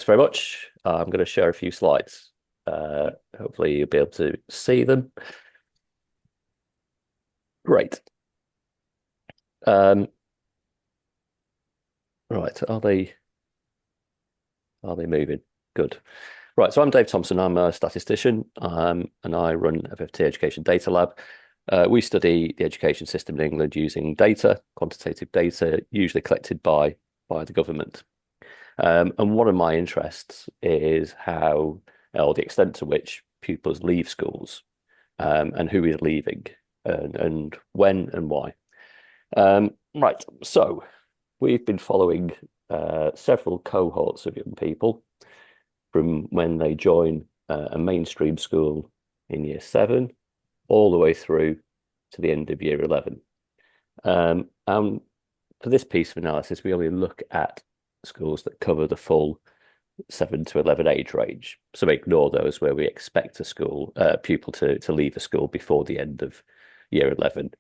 very much. I'm going to share a few slides. Hopefully you'll be able to see them. Great. Right, are they moving? Good. Right, so I'm Dave Thompson. I'm a statistician, and I run FFT Education Datalab. We study the education system in England using data, quantitative data, usually collected by the government. And one of my interests is how, or the extent to which pupils leave schools, and who is leaving, and when and why. Right, so we've been following several cohorts of young people from when they join a mainstream school in year 7 all the way through to the end of year 11. And for this piece of analysis, we only look at schools that cover the full 7 to 11 age range. So we ignore those where we expect a pupil to leave a school before the end of year 11.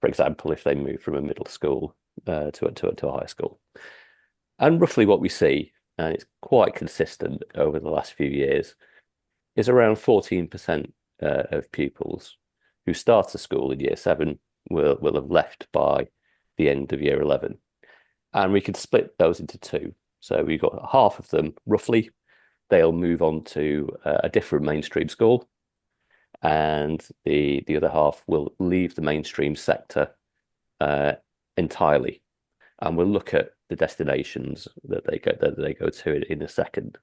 For example, if they move from a middle school to a high school. And roughly what we see, and it's quite consistent over the last few years, is around 14% of pupils who start a school in year 7 will have left by the end of year 11. And we could split those into two. So we've got half of them, roughly, they'll move on to a different mainstream school. And the other half will leave the mainstream sector entirely. And we'll look at the destinations that they go to in a second.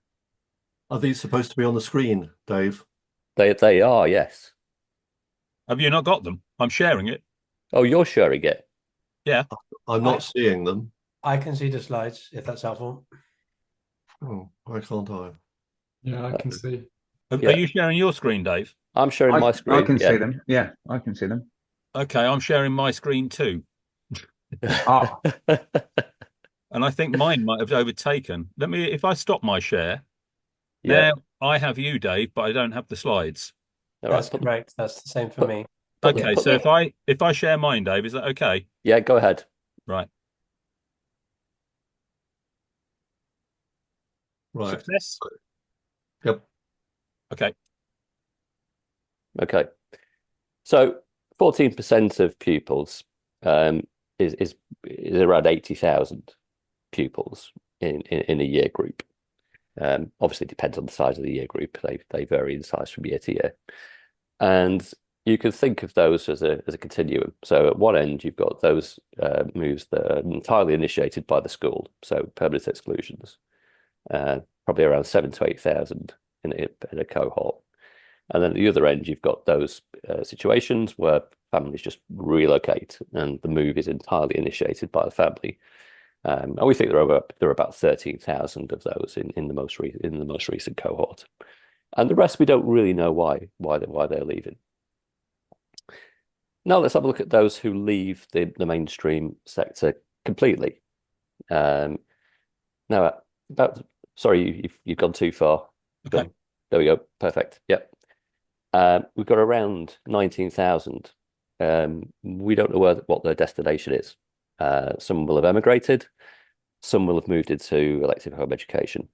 Are these supposed to be on the screen, Dave? They are, yes. Have you not got them? I'm sharing it. Oh, you're sharing it. Yeah. I'm not seeing them. I can see the slides, if that's helpful. Oh, why can't I? Yeah, I can see. Are you sharing your screen, Dave? I'm sharing my screen. I can see them. Yeah, I can see them. Okay, I'm sharing my screen too. Ah. And I think mine might have overtaken. If I stop my share, Yeah. now I have you, Dave, but I don't have the slides. That's correct. That's the same for me. Okay, so if I share mine, Dave, is that okay? Yeah, go ahead. Right. Right. Success? Yep. Okay. Okay. So 14% of pupils is around 80,000 pupils in a year group. Obviously, it depends on the size of the year group. They vary in size from year to year, and you can think of those as a continuum. So at one end, you've got those moves that are entirely initiated by the school, so permanent exclusions, probably around 7 to 8,000 in a cohort. And then at the other end, you've got those situations where families just relocate and the move is entirely initiated by the family. And we think there are about 13,000 of those in the most recent cohort. And the rest we don't really know why they're leaving. Now let's have a look at those who leave the mainstream sector completely. Now, sorry, you've gone too far. Okay. There we go. Perfect. Yep. We've got around 19,000. We don't know what their destination is. Some will have emigrated. Some will have moved into elective home education.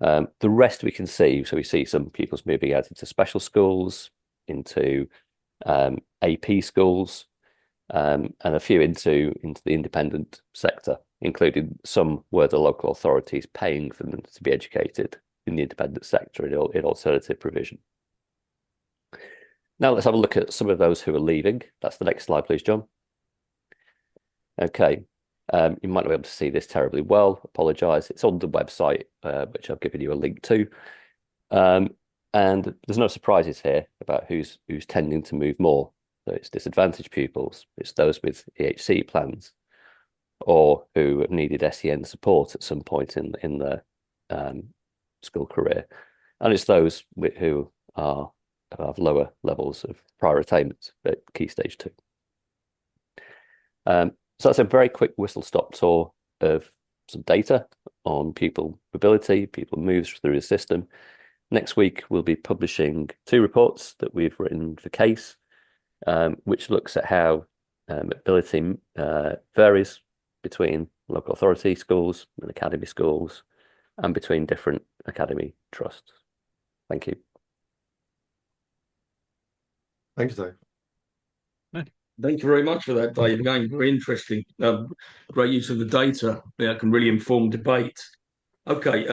The rest we can see. So we see some pupils moving out into special schools, into AP schools, and a few into the independent sector, including some where the local authority is paying for them to be educated in the independent sector in alternative provision. Now let's have a look at some of those who are leaving. That's the next slide, please, John. Okay, you might not be able to see this terribly well. Apologise. It's on the website, which I've given you a link to. And there's no surprises here about who's tending to move more. So it's disadvantaged pupils. It's those with EHC plans, or who have needed SEN support at some point in their school career, and it's those who have lower levels of prior attainment at Key Stage 2. So that's a very quick whistle-stop tour of some data on pupil mobility, pupil moves through the system. Next week, we'll be publishing 2 reports that we've written for CASE, which looks at how mobility varies between local authority schools and academy schools, and between different academy trusts. Thank you. Thank you, Dave. Thank you very much for that, Dave. Again, very interesting. Great use of the data. Yeah, it can really inform debate. Okay.